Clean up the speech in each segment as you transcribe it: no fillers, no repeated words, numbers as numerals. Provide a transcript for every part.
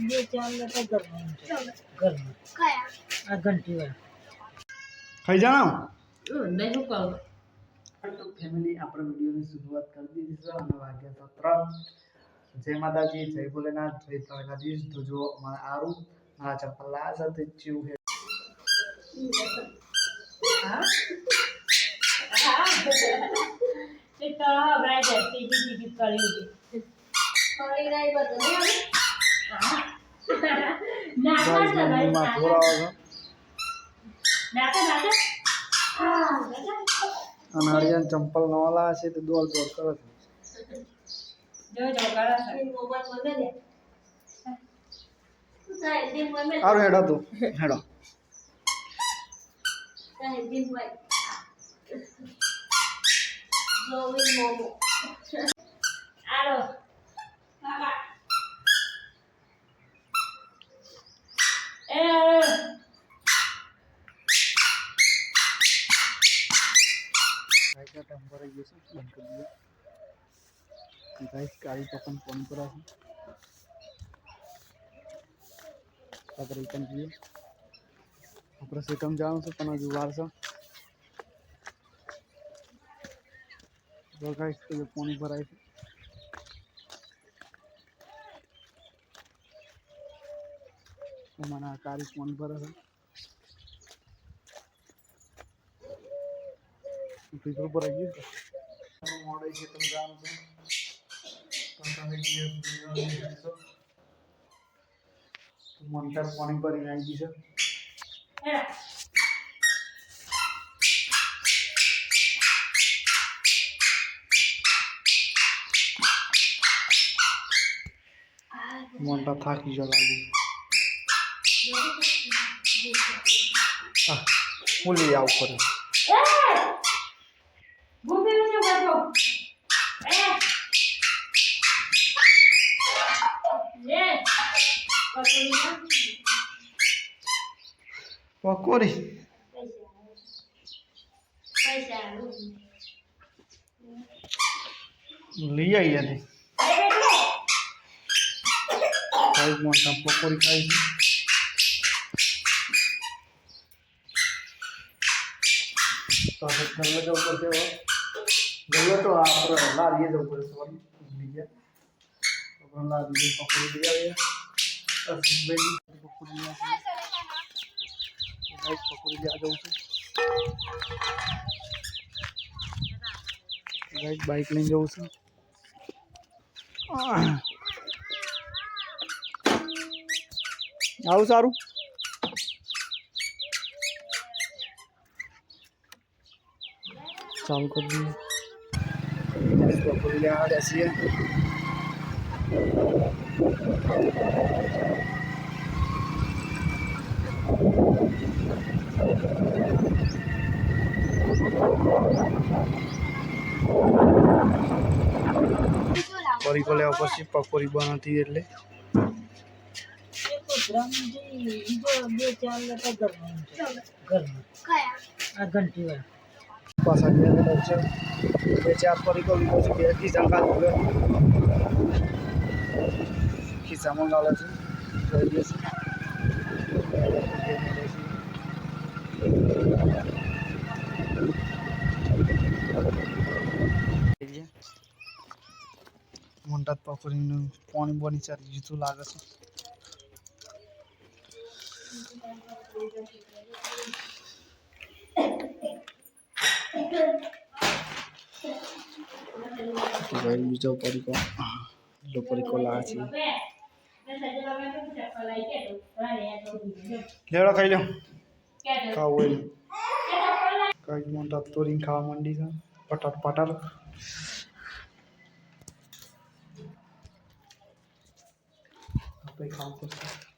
બે ચાર લેતા ઘરમાં આ ઘંટી વાળા ખાઈ જાણો નહીં શું કહું તો ફેમિલી આપણે વિડીયોની શરૂઆત કરી દીધી છે અને વાગ્યા તો 3 જય માતાજી જય ભોલેનાથ જય દ્વારકાધીશ તો જો અમારે આરું મારા ચપ્પલ લાયા છે તે ચીવું છે તો હમણાં જતી ટિકિટ કરી અને હરિયાન ચંપલ નવા લાયા છે તો દોડ દોડ કરો સારું હેડો તું હેડો टेम्पर आई है बंद कर दिया गाइस गाड़ी पकन फोन पर है अब रिटर्न दिए अपना सिस्टम जानो से पना जुगाड़ से तो गाइस ये पानी भराई है तो मना कारी पानी भरा है फिर ऊपर आइए मॉडल के तुम जान से पता है कि ये तो मंटर पानी पर ही आई जी सर मंटा था की जला दी फुली आओ पर पकोड़ी ली आई है मोटा पकोड़ी खाई थी तो गले के ऊपर से गले तो आप ला लिए जो ऊपर सॉरी लीजिए तो ला लिए पकोड़ी लिया है और पकोड़ी लिया गाइस पकोड़ी ले आ जाओ गाइस बाइक ले जाओ से आओ सारू चालू कर दिए पकोड़ी ले आ जैसी है परी को लेवा પછી પકોડી બનાવતી એટલે બે ચાર લેતા ઘરમાં આ ઘંટી વાળા પાછા ગયા છે બે ચાર પરી को લીધો છે બે કી જંગા લીધો ખીચામાં ગાલે છે જોઈ લે છે મોંટાત પકોડીનું પાણી બની ચાલી જીતું લાગે છે ભાઈ બીજો પરીકો લાગે છે લેવડો ખાઈ લો ખાવું હોય કઈ મોટા તોરીને ખાવા માંડી છે પટાર પટાર આપણે ખાવું પડશે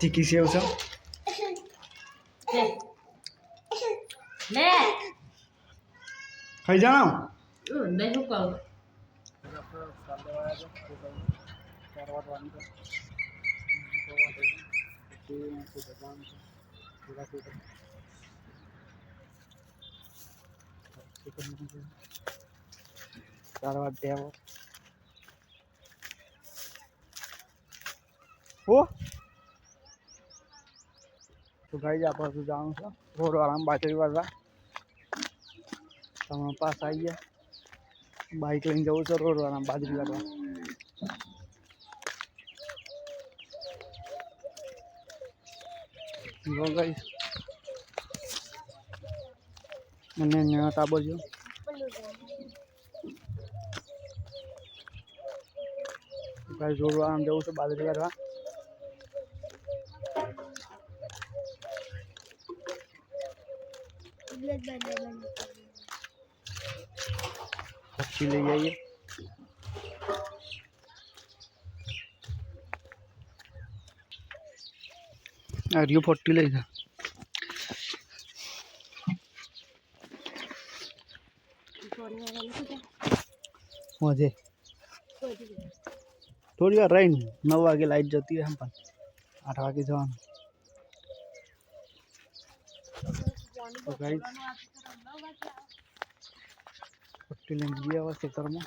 તીખી સેવ છે લે ખાઈ જાઓ નહીં શું કહું તો ગાઈ આપણે તો જવાનું છે રોડ વાળા બાજરી વાળવા તમારા પાસ આવી ગયા બાઇક લઈને જવું છે રોડ વાળા બાજરી વાળવા ગાઈ મને ટાબર જો ગાઈ રોડ વાળા જવું છે બાજરી વાળવા पक्षी ले जाइए अरे 40 लेगा मुझे थोड़ी बार रही 9 वागे लाइट जाती है हम पर 8 वागे जवान तो गाइस 40 लेने गया हुआ क्षेत्र में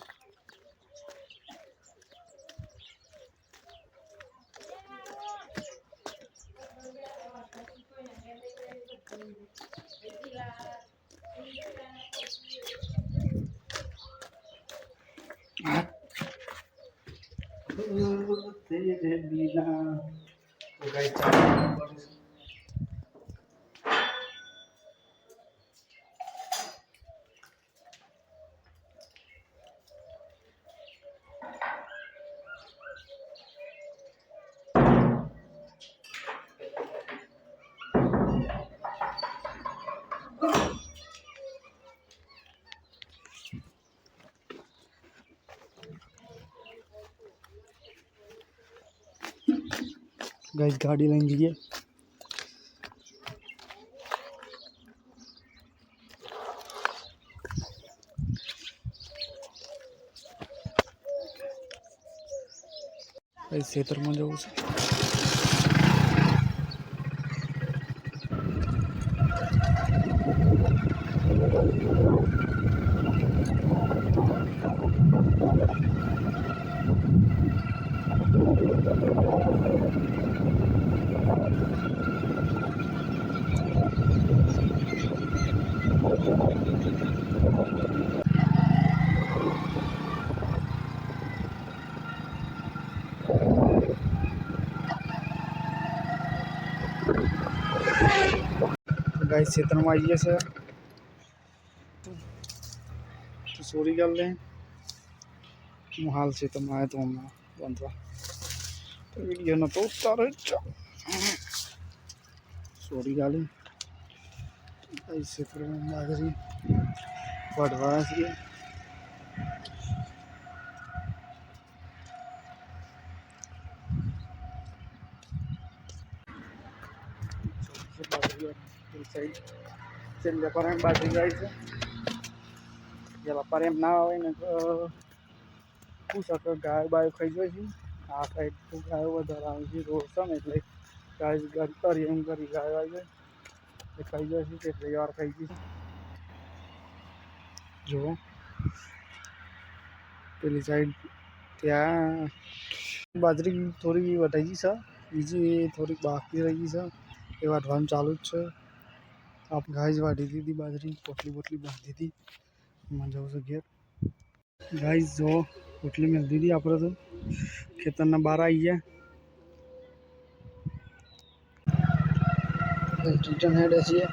तेरे बिना तो गाइस गाइस गाड़ी लेने जाइए इस क्षेत्र में जाऊँ गाइस क्षेत्र में आइए सर तो सॉरी कर लें हाल क्षेत्र में आए तो हम बनता तो वीडियो ना तो उतार सॉरी गाली गाइस क्षेत्र में बागरी बढ़वा सी साइड चल पर एम बाजरी जाए છે પર એમ ના આવે ને તો શું શકે ગાય બાય ખાઈ જાય છે આ સાઈડ તો ગાયો વધારે આવે છે રોડ છે ને એટલે ગાય કરી એમ કરી ગાયો આવી જાય એટલે ખાઈ જાય છે એટલે યાર ખાઈ ગઈ જો પેલી સાઈડ ત્યાં બાજરી થોડી વટાઈ ગઈ છે બીજી થોડીક બાકી રહી ગઈ છે એ વાટવાનું ચાલુ જ છે आप गाइस वाटी थी बाजरी पोटली पोटली बांधी थी मैं जाऊँ से घेर गाइस जो पोटली मिलती थी आप तो खेतर ने बाहर आई है रिटर्न हेड ऐसी है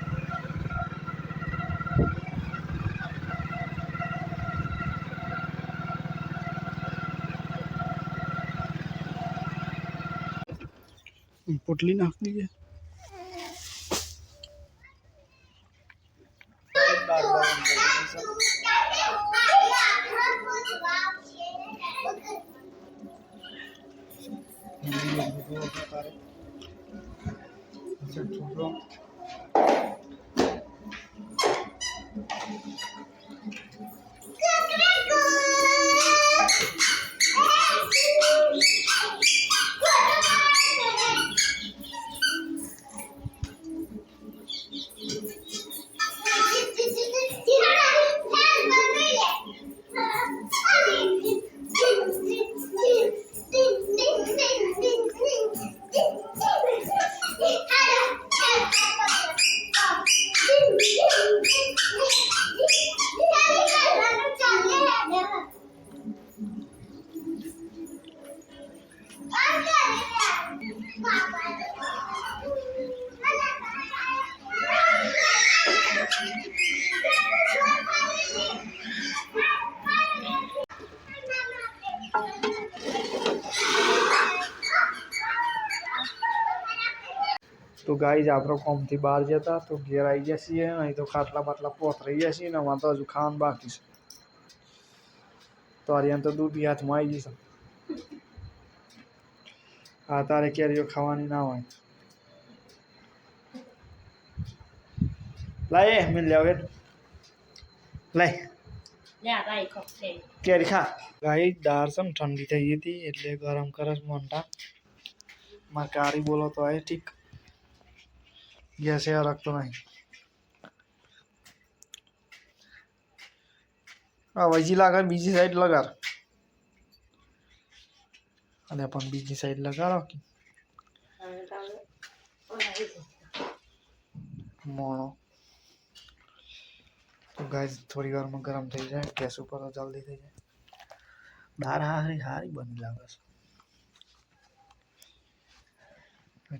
पोटली नाख दी है તો ગાઈઝ આપણો કોમથી બહાર જતા તો ઘેર આવી ગયા છીએ. અહીં તો ખાટલા બાટલા પોથરાઈ ગયા છીએ ને અમારે તો હજુ ખાવાનું બાકી છે. તો આર્યન તો દૂધ હાથમાં આવી જશે. હા તારે કેરીઓ ખાવાની ના હોય. લાય મિલ જાવ લાય કેરી ખા. ગાઈઝ દાળ છે ને ઠંડી થઈ ગઈ હતી એટલે ગરમ કરે છે મોંટા. મારે કારી બોલો તો આવે ઠીક. ગેસે રાખતો નહીં. હા વજી લાગે બીજી સાઈડ લગાડ. અને પણ બીજી સાઈડ લગાડો કે મોણો. તો ગાઈઝ થોડી વારમાં ગરમ થઈ જાય ગેસ ઉપર તો જલ્દી થઈ જાય. દાળ હારી બની લાગે છે.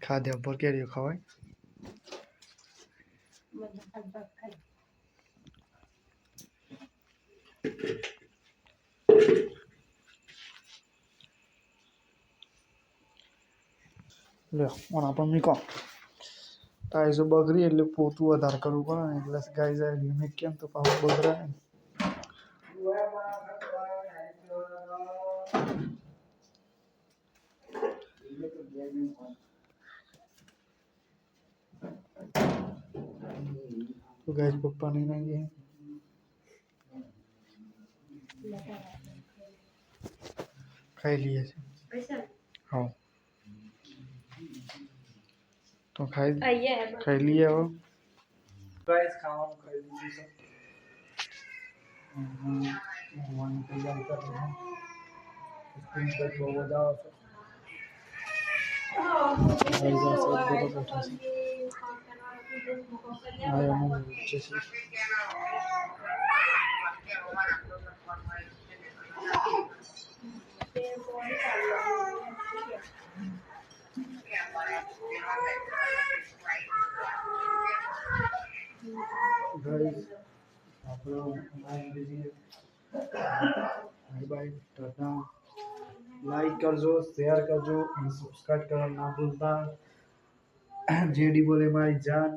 ખાધ્યા ઉપર કેરીઓ ખવાય. લ્યો ઓના પણ મીકો ટાઈસો બગડી એટલે પોતું વધારે કરવું પડે ને એટલે ગાઈઝ લિમિટ કેમ તો પાછું બગડે ને. તો ગાઈઝ પપ્પા નહીં ના ગયા ખાઈ લઈએ છે. હા તો ખાઈ લઈએ હવે. ગાઈઝ ખાવાનું ખાઈ લીધું છે. જમવાની તૈયારી કરી છે. સ્ક્રીન પર બહુ બધા આવે છે. ગાઈઝ આ સાઈડ બધા બેઠા છે. હા એમ છે. લાઈક કરજો શેર કરજો અને સબસ્ક્રાઇબ કરવાનું ના ભૂલતા. જેડી બોલે મારી જાન.